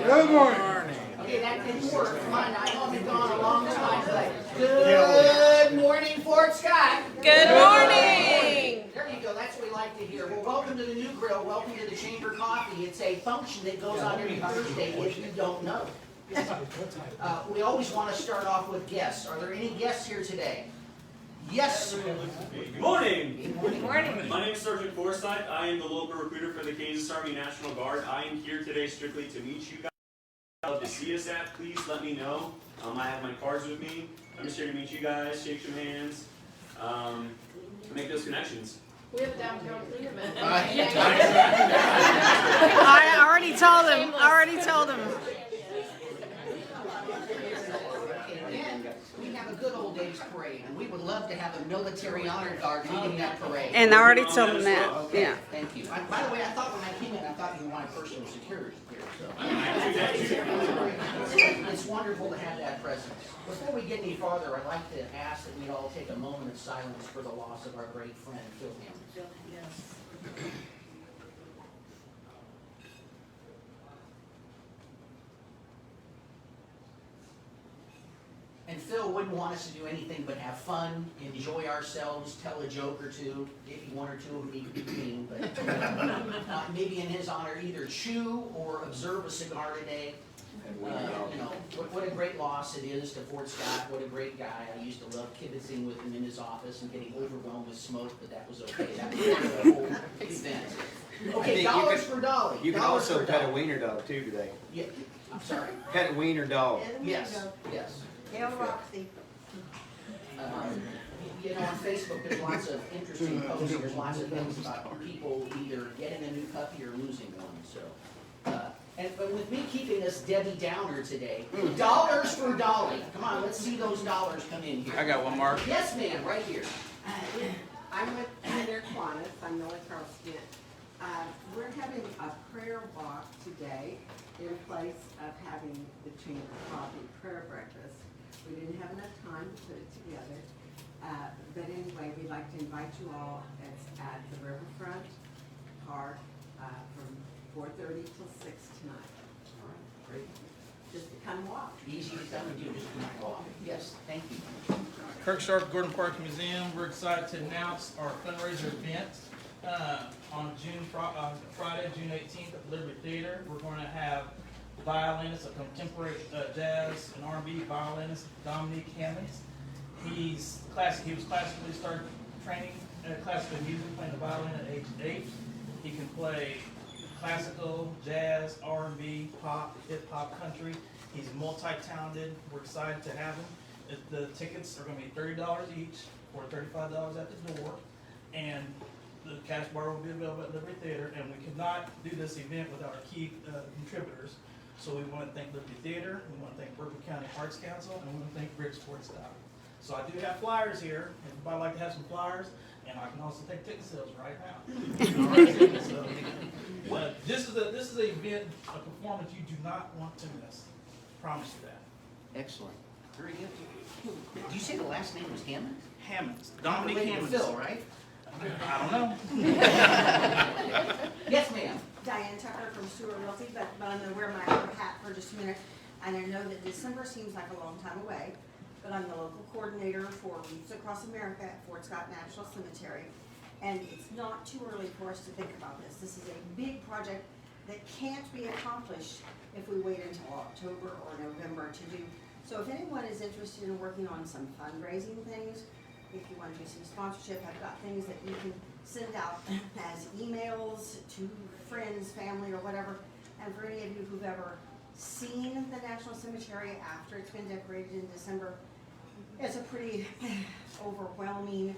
Good morning. Okay, that didn't work. Come on, I know I've been gone a long time, but good morning, Fort Scott. Good morning. There you go. That's what we like to hear. Well, welcome to the new grill. Welcome to the Chamber Coffee. It's a function that goes on every Thursday if you don't know. We always want to start off with guests. Are there any guests here today? Yes. Good morning. Good morning. My name is Sergeant Forsyth. I am the local recruiter for the Kansas Army National Guard. I am here today strictly to meet you guys. Love to see us at. Please let me know. I have my cards with me. I'm just here to meet you guys, shake some hands, make those connections. We have a downtown clean event. I already told him. And we have a good old days parade, and we would love to have a military honor guard leading that parade. And I already told him that. Okay, Yeah. thank you. By the way, I thought when I came in, I thought you wanted personal security here, so. It's wonderful to have that presence. Before we get any farther, I'd like to ask that we all take a moment of silence for the loss of our great friend, Phil Hammond. Yes. And Phil wouldn't want us to do anything but have fun, enjoy ourselves, tell a joke or two, maybe one or two of them between, but maybe in his honor, either chew or observe a cigar today. What a great loss it is to Fort Scott. What a great guy. I used to love kibitzing with him in his office and getting overwhelmed with smoke, but that was okay. That was the whole event. Okay, dollars for Dolly. You can Dollars also for pet a Dolly. wiener dog too today. Yeah, I'm sorry. Pet a wiener dog. Yes, yes. Hail Roxy. You know, on Facebook, there's lots of interesting posts, there's lots of things about people either getting a new puppy or losing one, so. But with me keeping us Debbie Downer today, dollars for Dolly. Come on, let's see those dollars come in here. I got one, Mark. Yes, ma'am, right here. I'm with Senator Quantis. I'm Millie Carlson. We're having a prayer walk today in place of having the Chamber Coffee prayer breakfast. We didn't have enough time to put it together. But anyway, we'd like to invite you all. It's at the Riverfront Park from 4:30 till 6 tonight. All right, great. Just to come walk. Easy to come and do, just come walk. Yes, thank you. Kirk Sharp, Gordon Park Museum. We're excited to announce our fundraiser event on Friday, June 18th at the Liberty Theater. We're going to have violinist, a contemporary jazz and R&B violinist, Dominique Hammonds. He was classically started training classical music, playing the violin at age 8. He can play classical, jazz, R&B, pop, hip hop, country. He's multi-talented. We're excited to have him. The tickets are going to be $30 each, or $35 at the door, and the cash bar will be available at Liberty Theater. And we could not do this event without our key contributors. So we want to thank Liberty Theater, we want to thank Berkeley County Arts Council, and we want to thank Bridge Sports Style. So I do have flyers here. If anybody like to have some flyers, and I can also take ticket sales right now. So, this is an event, a performance you do not want to miss. Promise you that. Excellent. Very good. Did you say the last name was Hammond? Hammonds, Dominique Related to Hammonds. Phil, right? I don't know. Yes, ma'am. Diane Tucker from Stewart Realty, but I'm going to wear my hat for just a minute. And I know that December seems like a long time away, but I'm the local coordinator for Reefs Across America at Fort Scott National Cemetery. And it's not too early for us to think about this. This is a big project that can't be accomplished if we wait until October or November to do. So if anyone is interested in working on some fundraising things, if you want to do some sponsorship, I've got things that you can send out as emails to friends, family, or whatever. And for any of you who've ever seen the National Cemetery after it's been decorated in December, it's a pretty overwhelming,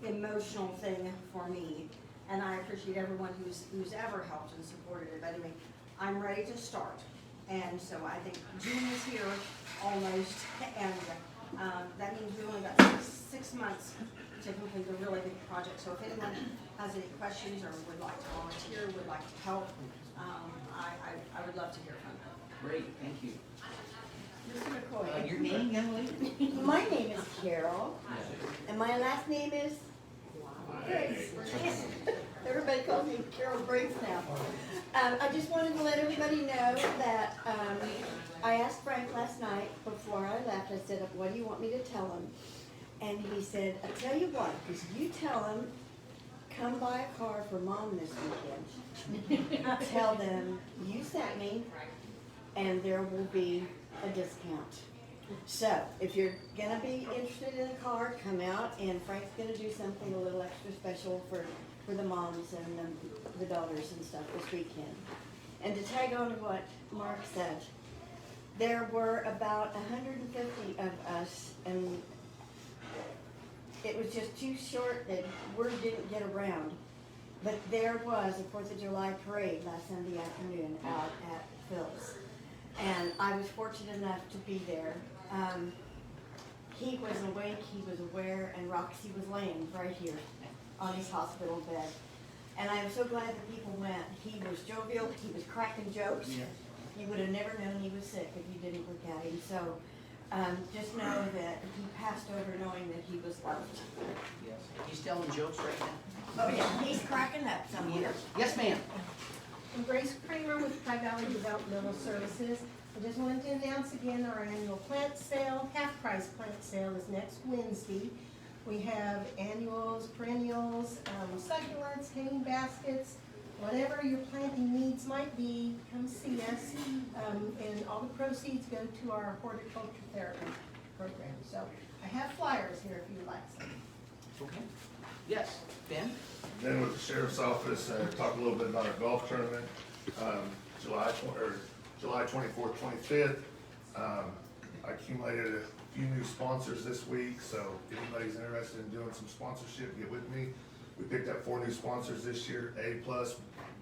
emotional thing for me. And I appreciate everyone who's ever helped and supported it. But anyway, I'm ready to start. And so I think June is here almost, and that means we've only got six months to complete a really big project. So if anyone has any questions or would like to volunteer, would like to help, I would love to hear from them. Great, thank you. Mr. McCoy. Your name, young lady? My name is Carol, and my last name is Grace. Everybody calls me Carol Grace now. I just wanted to let everybody know that asked Frank last night before I left, I said, what do you want me to tell him? And he said, I tell you what, because you tell him, come buy a car for Mom this weekend. Tell them you sent me, and there will be a discount. So, if you're gonna be interested in a car, come out, and Frank's gonna do something a little extra special for the moms and the daughters and stuff this weekend. And to tag on to what Mark said, there were about 150 of us, and it was just too short that word didn't get around. But there was a 4th of July parade last Sunday afternoon out at Phil's. And I was fortunate enough to be there. He was awake, he was aware, and Roxy was laying right here on his hospital bed. And I am so glad that people went. He was jovial, he was cracking jokes. Yeah. You would have never known he was sick if you didn't look at him. So just know that he passed over knowing that he was loved. Yes. He's telling jokes right now. Oh yeah, he's cracking up somewhere. Yes, ma'am. I'm Grace Kramer with High Valley Developmental Services. I just wanted to announce again our annual plant sale, half-price plant sale is next Wednesday. We have annuals, perennials, succulents, hanging baskets, whatever your planting needs might be, come see us. And all the proceeds go to our horticulture therapy program. So I have flyers here if you'd like some. Okay. Yes, Ben? Then with the sheriff's office, talk a little bit about our golf tournament, July 24th, 25th. I accumulated a few new sponsors this week, so if anybody's interested in doing some sponsorship, get with me. We picked up 4 new sponsors this year, A+,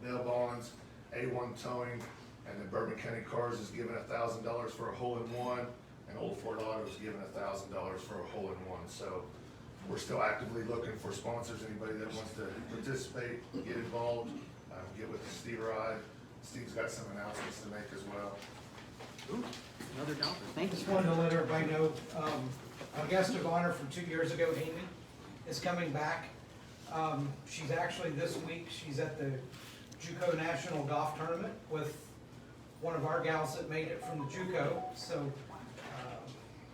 Bowens, A1 Towing, and then Bourbon County Cars is giving $1,000 for a hole-in-one, and Old Fort Auto is giving $1,000 for a hole-in-one. So we're still actively looking for sponsors, anybody that wants to participate, get involved, get with Steve Ride. Steve's got some announcements to make as well. Ooh, another dollar. Thank you. Just wanted to let everybody know, our guest of honor from 2 years ago, Amy, is coming back. She's actually this week, she's at the JUCO National Golf Tournament with one of our gals that made it from the JUCO. So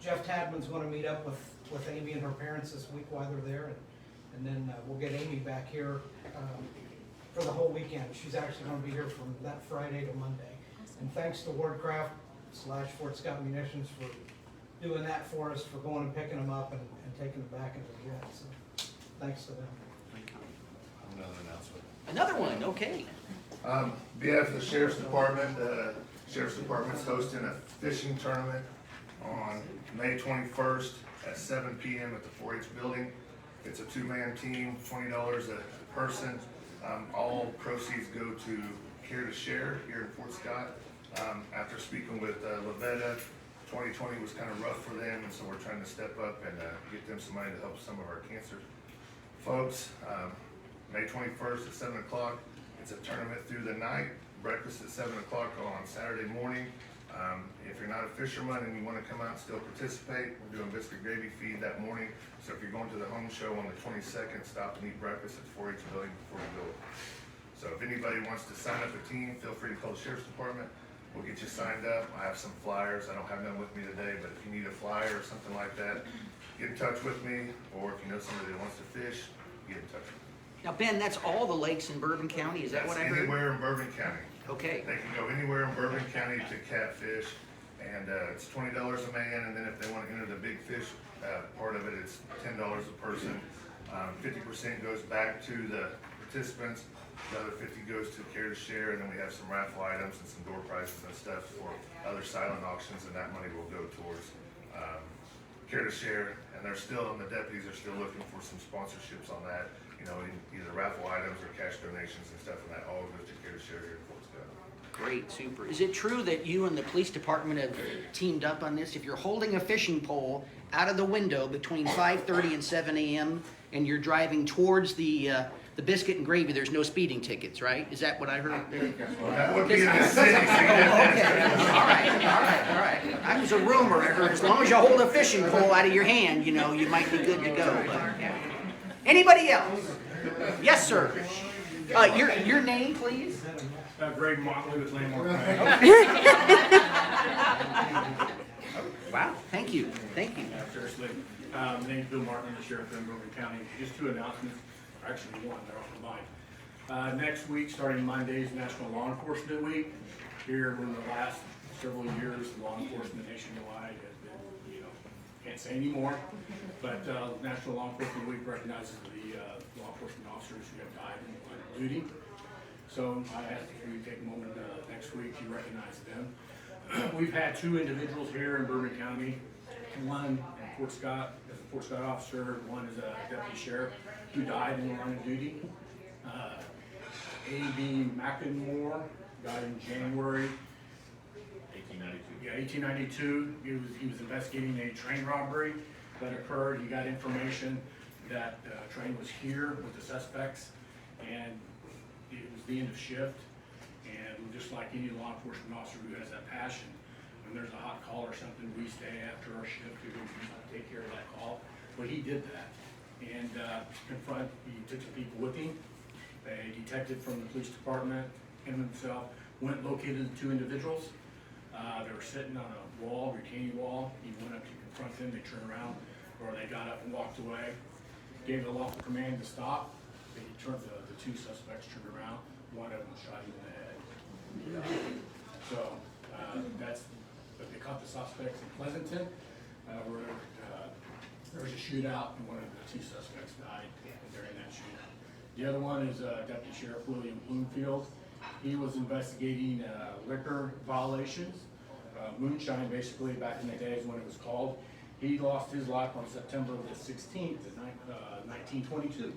Jeff Tadman's going to meet up with Amy and her parents this week while they're there, and then we'll get Amy back here for the whole weekend. She's actually going to be here from that Friday to Monday. And thanks to Wardcraft/Fort Scott Munitions for doing that for us, for going and picking them up and taking them back into the jet. So thanks to them. Another announcement. Another one, okay. Behalf of the Sheriff's Department, Sheriff's Department's hosting a fishing tournament on May 21st at 7 p.m. at the 4-H building. It's a 2-man team, $20 a person. All proceeds go to Care to Share here in Fort Scott. After speaking with Lavetta, 2020 was kind of rough for them, and so we're trying to step up and get them some money to help some of our cancer folks. May 21st at 7 o'clock. It's a tournament through the night. Breakfast at 7 o'clock on Saturday morning. If you're not a fisherman and you want to come out and still participate, we're doing biscuit gravy feed that morning. So if you're going to the home show on the 22nd, stop and eat breakfast at 4-H building before you go. So if anybody wants to sign up a team, feel free to call the Sheriff's Department. We'll get you signed up. I have some flyers. I don't have none with me today, but if you need a flyer or something like that, get in touch with me. Or if you know somebody that wants to fish, get in touch with me. Now, Ben, that's all the lakes in Bourbon County, is that what I heard? Anywhere in Bourbon County. Okay. They can go anywhere in Bourbon County to catfish, and it's $20 a man, and then if they want to enter the big fish part of it, it's $10 a person. 50% goes back to the participants, the other 50 goes to Care to Share, and then we have some raffle items and some door prizes and stuff for other silent auctions, and that money will go towards Care to Share. And they're still, and the deputies are still looking for some sponsorships on that. You know, either raffle items or cash donations and stuff, and that all goes to Care to Share here in Fort Scott. Great, super. Is it true that you and the police department have teamed up on this? If you're holding a fishing pole out of the window between 5:30 and 7 a.m. and you're driving towards the biscuit and gravy, there's no speeding tickets, right? Is that what I heard? Well, that would be in the city. Okay, all right. That was a rumor I heard. As long as you hold a fishing pole out of your hand, you know, you might be good to go. But, yeah. Anybody else? Yes, sir. Your name, please? Greg Motley with Landmark. My name's Bill Martin, I'm the sheriff in Bowman County. Just two announcements, or actually one, they're all combined. Next week, starting Monday, is National Law Enforcement Week. Here in the last several years, law enforcement nationwide has been, can't say anymore, but National Law Enforcement Week recognizes the law enforcement officers who have died in the line of duty. So I asked if we take a moment next week to recognize them. We've had two individuals here in Bourbon County, one in Fort Scott as a Fort Scott officer, one is a deputy sheriff who died in the line of duty. A.B. McEnmore died in January 1892. He was investigating a train robbery that occurred. He got information that the train was here with the suspects, and it was the end of shift. And just like any law enforcement officer who has that passion, when there's a hot call or something, we stay after our shift to take care of that call. Well, he did that, and he took some people with him. A detective from the police department, him himself, went and located the two individuals. They were sitting on a wall, retaining wall. He went up to confront them. They turned around, or they got up and walked away. Gave the lawful command to stop. They turned the two suspects turned around. One of them shot him in the head. So but they caught the suspects in Pleasanton, where there was a shootout, and one of the two suspects died during that shootout. The other one is Deputy Sheriff William Bloomfield. He was investigating liquor violations, moonshine basically back in the days when it was called. He lost his life on September the 16th, 1922.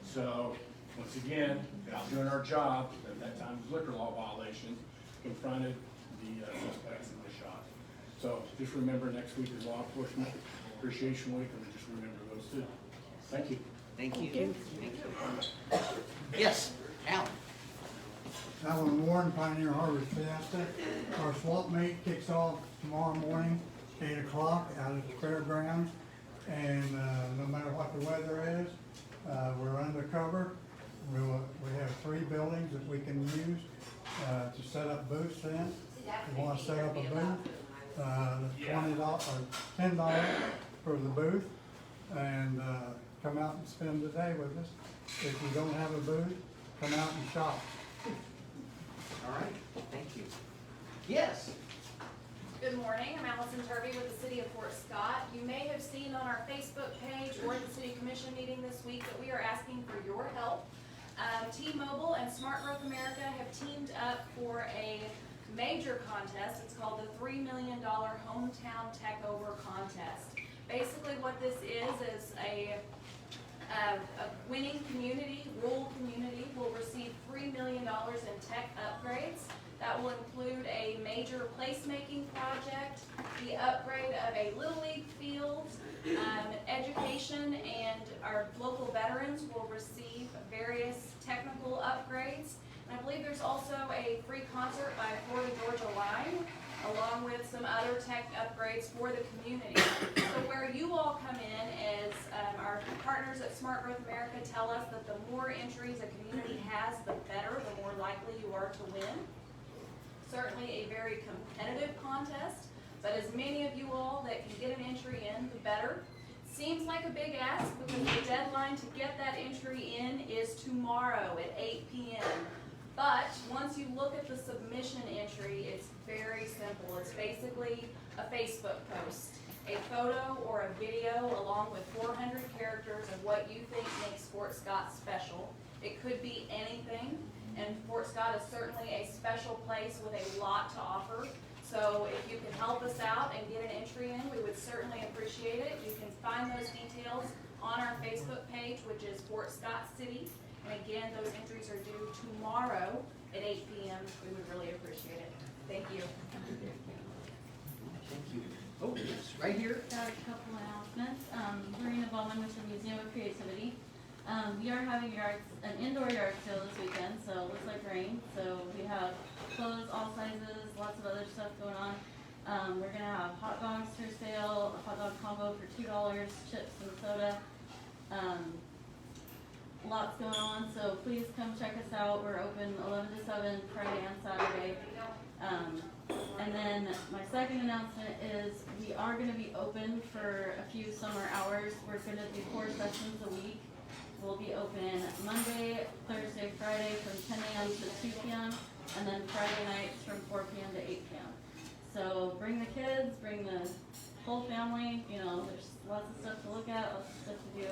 So once again, out doing our job, at that time it was liquor law violations, confronted the suspects in the shot. So just remember next week is Law Enforcement Appreciation Week, and just remember those two. Thank you. Thank you. Yes, Alan. Alan Warren, Pioneer Harvest Fiesta. Our swap meet kicks off tomorrow morning, 8 o'clock out at the fairgrounds. And no matter what the weather is, we're undercover. We have 3 buildings that we can use to set up booths in. If you want to set up a booth, $20 or $10 for the booth, and come out and spend the day with us. If you don't have a booth, come out and shop. All right, thank you. Yes. Good morning, I'm Allison Turvey with the City of Fort Scott. You may have seen on our Facebook page or the City Commission meeting this week that we are asking for your help. T-Mobile and Smart Growth America have teamed up for a major contest. It's called the $3 million Hometown Takeover Contest. Basically what this is a winning community, rural community, will receive $3 million in tech upgrades. That will include a major placemaking project, the upgrade of a Little League field, education, and our local veterans will receive various technical upgrades. And I believe there's also a free concert by Florida Georgia Line, along with some other tech upgrades for the community. So where you all come in is our partners at Smart Growth America tell us that the more entries a community has, the better, the more likely you are to win. Certainly a very competitive contest, but as many of you all that can get an entry in, the better. Seems like a big ask because the deadline to get that entry in is tomorrow at 8 p.m. But once you look at the submission entry, it's very simple. It's basically a Facebook post, a photo or a video along with 400 characters of what you think makes Fort Scott special. It could be anything, and Fort Scott is certainly a special place with a lot to offer. So if you can help us out and get an entry in, we would certainly appreciate it. You can find those details on our Facebook page, which is Fort Scott City. And again, those entries are due tomorrow at 8 p.m. We would really appreciate it. Thank you. Thank you. Oh, yes, right here. Got a couple announcements. Marina Bowman with the Museum of Creativity. We are having an indoor yard sale this weekend, so it looks like rain. So we have clothes, all sizes, lots of other stuff going on. We're gonna have hot dogs for sale, a hot dog combo for $2, chips and soda. Lots going on, so please come check us out. We're open 11 to 7 Friday and Saturday. And then my second announcement is we are gonna be open for a few summer hours. We're gonna do 4 sessions a week. We'll be open Monday, Thursday, Friday from 10 a.m. to 2 p.m. and then Friday nights from 4 p.m. to 8 p.m. So bring the kids, bring the whole family, you know, there's lots of stuff to look at, lots of stuff to do.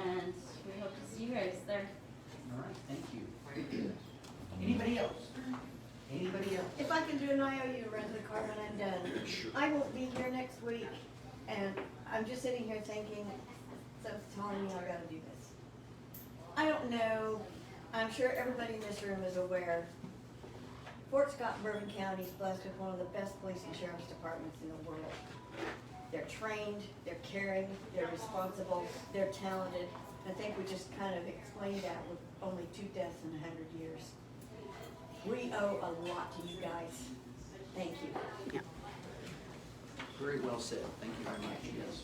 And we hope to see you guys there. All right, thank you. Anybody else? Anybody else? If I can do an IOU rent the car when I'm done. I won't be here next week, and I'm just sitting here thinking, something's telling me I gotta do this. I don't know, I'm sure everybody in this room is aware, Fort Scott and Bourbon County is blessed with one of the best police and sheriff's departments in the world. They're trained, they're caring, they're responsible, they're talented. I think we just kind of explained that with only 2 deaths in 100 years. We owe a lot to you guys. Thank you. Very well said. Thank you very much, yes.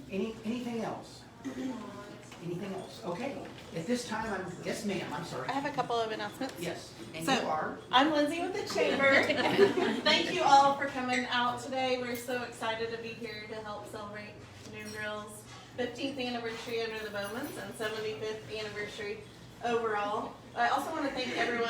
Anything else? Anything else? Okay. At this time, yes ma'am, I'm sorry. I have a couple of announcements. Yes, and So, you are? I'm Lindsay with the Chamber. Thank you all for coming out today. We're so excited to be here to help celebrate New Grille's 15th anniversary under the Bowmans and 75th anniversary overall. I also want to thank everyone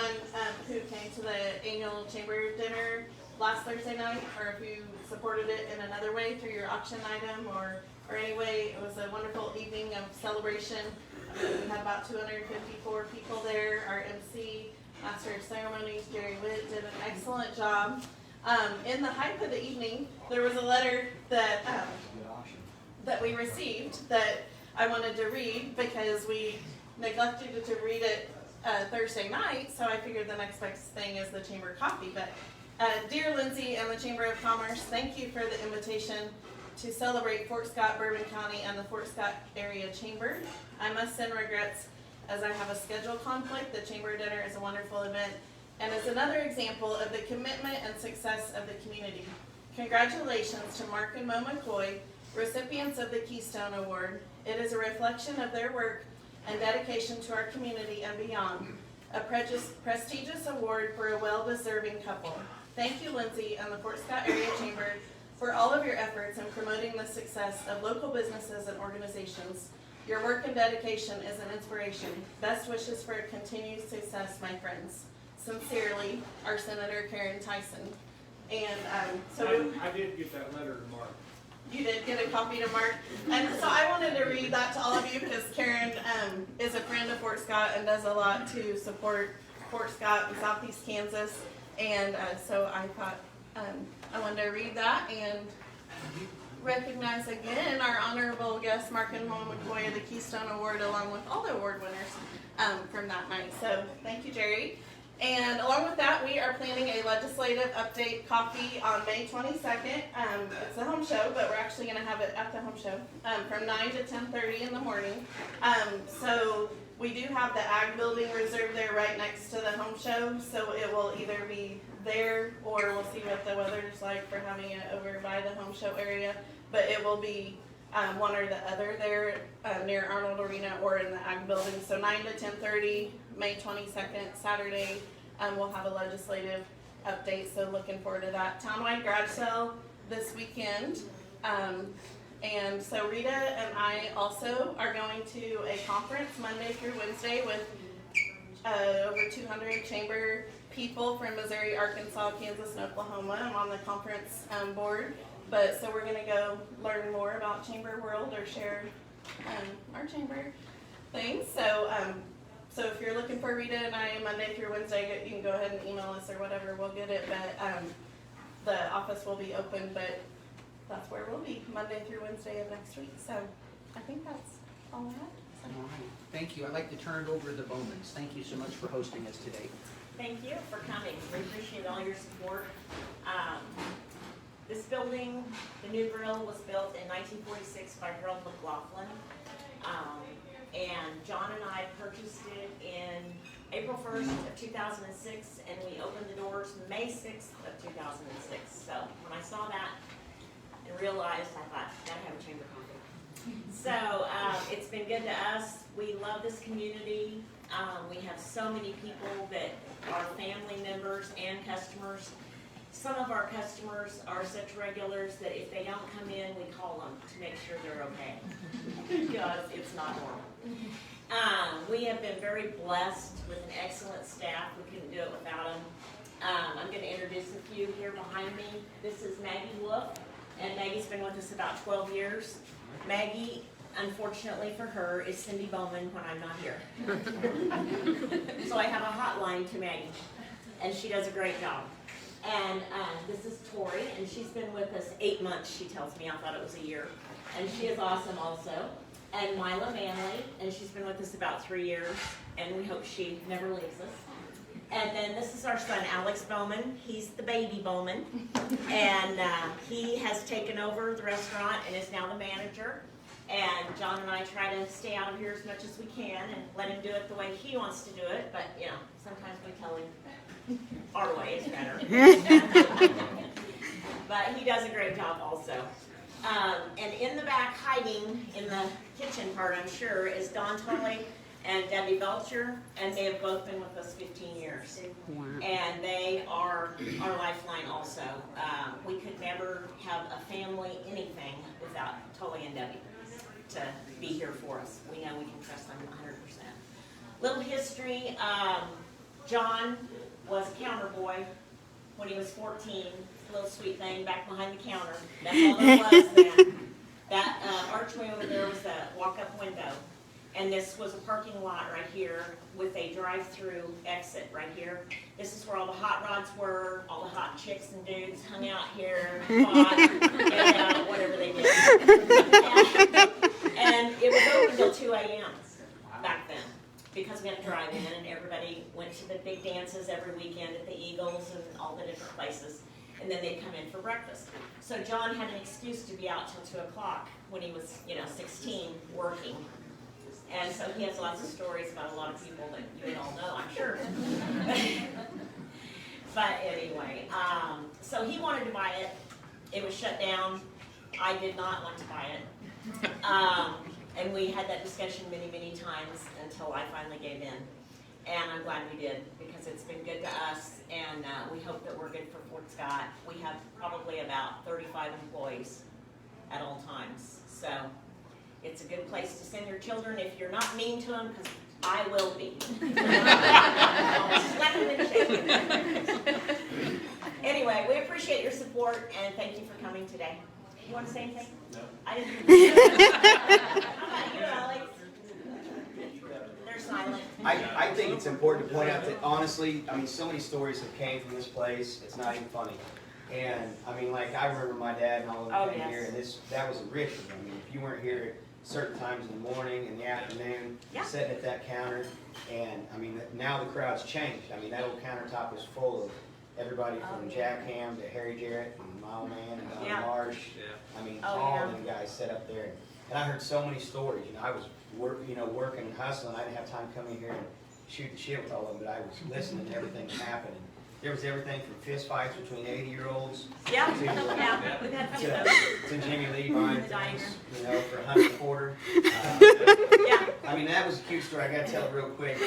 who came to the annual Chamber dinner last Thursday night, or if you supported it in another way through your auction item or anyway. It was a wonderful evening of celebration. We had about 254 people there. Our MC, Master of Ceremonies, Jerry Witt, did an excellent job. In the height of the evening, there was a letter that we received that I wanted to read because we neglected to read it Thursday night, so I figured the next best thing is the Chamber coffee. But dear Lindsay and the Chamber of Commerce, thank you for the invitation to celebrate Fort Scott, Bourbon County, and the Fort Scott Area Chamber. I must send regrets as I have a schedule conflict. The Chamber Dinner is a wonderful event and is another example of the commitment and success of the community. Congratulations to Mark and Mo McCoy, recipients of the Keystone Award. It is a reflection of their work and dedication to our community and beyond. A prestigious award for a well-deserving couple. Thank you, Lindsay, and the Fort Scott Area Chamber for all of your efforts in promoting the success of local businesses and organizations. Your work and dedication is an inspiration. Best wishes for continued success, my friends. Sincerely, our Senator Karen Tyson. And I did get that letter to Mark. You did get a copy to Mark. And so I wanted to read that to all of you because Karen is a friend of Fort Scott and does a lot to support Fort Scott and Southeast Kansas. And so I thought I wanted to read that and recognize again our honorable guest, Mark and Mo McCoy, of the Keystone Award, along with all the award winners from that night. So thank you, Jerry. And along with that, we are planning a legislative update coffee on May 22nd. It's a home show, but we're actually going to have it at the home show from 9 to 10:30 in the morning. So we do have the Ag Building reserved there right next to the home show, so it will either be there or we'll see what the weather's like for having it over by the home show area. But it will be one or the other there near Arnold Arena or in the Ag Building. So 9 to 10:30, May 22nd, Saturday, we'll have a legislative update, so looking forward to that. Townwide garage sale this weekend. And so Rita and I also are going to a conference Monday through Wednesday with over 200 chamber people from Missouri, Arkansas, Kansas, and Oklahoma. I'm on the conference board. But so we're going to go learn more about chamber world or share our chamber things. So so if you're looking for Rita and I Monday through Wednesday, you can go ahead and email us or whatever. We'll get it. But the office will be open, but that's where we'll be Monday through Wednesday of next week. So I think that's all I have. So. All right. Thank you. I'd like to turn it over to the Bowmans. Thank you so much for hosting us today. Thank you for coming. We appreciate all your support. This building, the new grill, was built in 1946 by Harold McLaughlin. And John and I purchased it in April 1st of 2006, and we opened the doors May 6th of 2006. So when I saw that and realized, I thought, gotta have a chamber coffee. So it's been good to us. We love this community. We have so many people that are family members and customers. Some of our customers are such regulars that if they don't come in, we call them to make sure they're okay, because it's not normal. We have been very blessed with an excellent staff. We couldn't do it without them. I'm going to introduce a few here behind me. This is Maggie Wolf, and Maggie's been with us about 12 years. Maggie, unfortunately for her, is Cindy Bowman when I'm not here. So I have a hotline to Maggie, and she does a great job. And this is Tori, and she's been with us 8 months, she tells me. I thought it was a year. And she is awesome also. And Mila Manley, and she's been with us about 3 years, and we hope she never leaves us. And then this is our son, Alex Bowman. He's the baby Bowman, and he has taken over the restaurant and is now the manager. And John and I try to stay out of here as much as we can and let him do it the way he wants to do it, but you know, sometimes we tell him our way is better. But he does a great job also. And in the back, hiding in the kitchen part, I'm sure, is Don Dolly and Debbie Belcher, and they have both been with us 15 years. Wow. And they are our lifeline also. We could never have a family, anything, without Tully and Debbie to be here for us. We know we can trust them 100%. Little history, John was a counter boy when he was 14, little sweet thing back behind the counter. That's all there was then. That archway over there was a walk-up window. And this was a parking lot right here with a drive-through exit right here. This is where all the hot rods were, all the hot chicks and dudes hung out here, fought, and whatever they did. And it was open until 2 a.m. back then, because we had to drive in, and everybody went to the big dances every weekend at the Eagles and all the different places. And then they'd come in for breakfast. So John had an excuse to be out till 2 o'clock when he was, 16, working. And so he has lots of stories about a lot of people that you all know, I'm sure. But anyway, so he wanted to buy it. It was shut down. I did not want to buy it. And we had that discussion many, many times until I finally gave in. And I'm glad we did, because it's been good to us, and we hope that we're good for Fort Scott. We have probably about 35 employees at all times. So it's a good place to send your children if you're not mean to them, because I will be. I'll slap them and shake them. Anyway, we appreciate your support, and thank you for coming today. You want to say anything? No. I didn't. How about you, Alex? They're silent. I think it's important to point out that honestly, so many stories have came from this place. It's not even funny. And like I remember my dad and all of them came here, and that was a ritual. If you weren't here at certain times in the morning, in the afternoon, sitting at that counter, and now the crowd's changed. That old countertop was full of everybody from Jack Ham to Harry Jarrett and Mile Man and Don Marsh. All of them guys sat up there. And I heard so many stories. I was working and hustling. I didn't have time to come in here and shoot the shit with all of them, but I was listening to everything that happened. And there was everything from fist fights between 80-year-olds to Jimmy Lee buying things, for $100 a quarter. That was a cute story. I got to tell it real quick.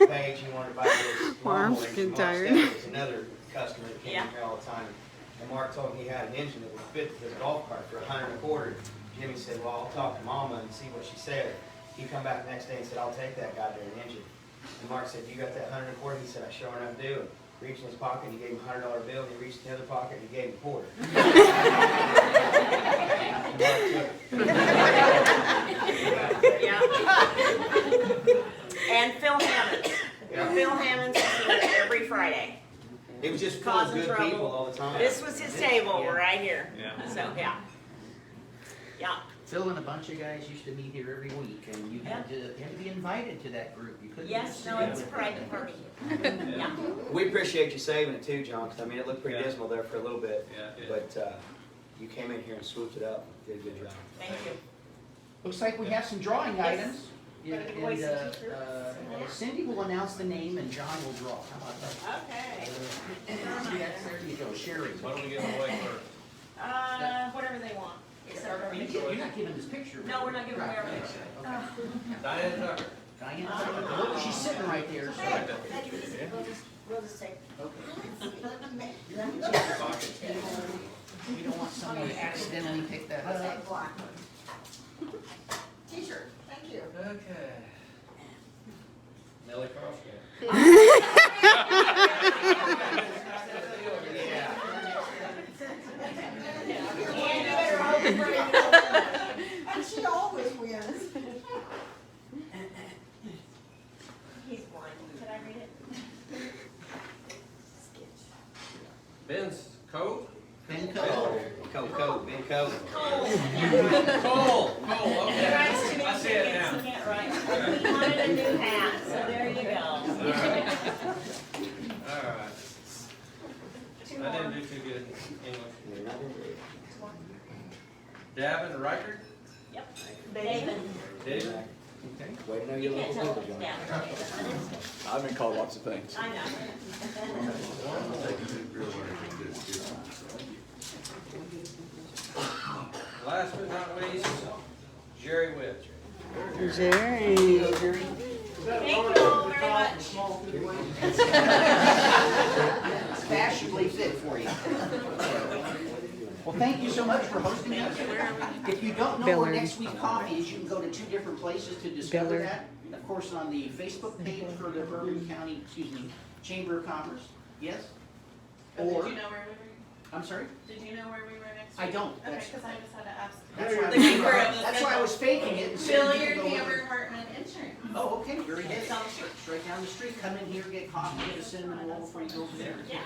Paige, you wanted to buy this lawnmower. There's another customer that came in here all the time. And Mark told me he had an engine that would fit his golf cart for $100 a quarter. Jimmy said, well, I'll talk to Mama and see what she said. He come back the next day and said, I'll take that goddamn engine. And Mark said, you got that $100 a quarter? He said, I sure enough do. And reached in his pocket, and he gave him a $100 bill, and he reached in the other pocket, and he gave him a quarter. And Phil Hammonds. Phil Hammonds is here every Friday. It was just full of good people all the time. This was his table right here. So, yeah. Phil and a bunch of guys used to meet here every week, and you had to be invited to that group. You couldn't it's a private party. We appreciate you saving it too, John, because it looked pretty dismal there for a little bit. But you came in here and swooped it up and did a good job. Thank you. Looks like we have some drawing items. And Cindy will announce the name and John will draw. How about that? Okay. There you go, Sherry. What do we give away first? Whatever they want. You're not giving this picture. No, we're not giving away our picture. Diane Tucker. Diane, she's sitting right there, so. We'll just take. We don't want someone to accidentally pick that up. T-shirt, thank you. Okay. Nellie Crossman. And she always wins. He's blind. Could I read it? Ben's Cove? Ben Cole. Coe, Ben Coe. Cole, okay. He writes too I many see it tickets, now. he can't write. He wanted a new hat, so there you go. All right. I didn't do too good in English. Davin Reichert? Yep. David. David? Okay. Way to know You your can't local tell people, him. John. Yeah. I've been called lots of things. I know. Last but not least, Jerry Witch. Jerry. Thank you all very much. Fashionably fit for you. Well, thank you so much for hosting us. If you don't know where Billard. next week's coffee is, you can go to 2 different places to discover Billard. that. Of course, on the Facebook page for the Bourbon County, Chamber of Commerce, yes? Or, Did you know where we were? I'm sorry? Did you know where we were next I week? don't. Okay, That's- because I just had to ask. That's why I The keeper was- of the that's why I was faking it and saying Bill, you your could go Hammer over. Hartman Insurance. Oh, okay, very good. It's on the street. Straight down the street, come in here, get coffee, get a cinnamon roll before you go over there. Yeah.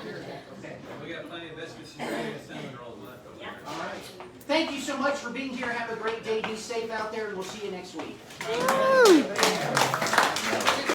Okay. We got plenty of biscuits and gravy and cinnamon rolls left over there. All right. Thank you so much for being here. Have a great day. Be safe out there, and we'll see you next week. Woo!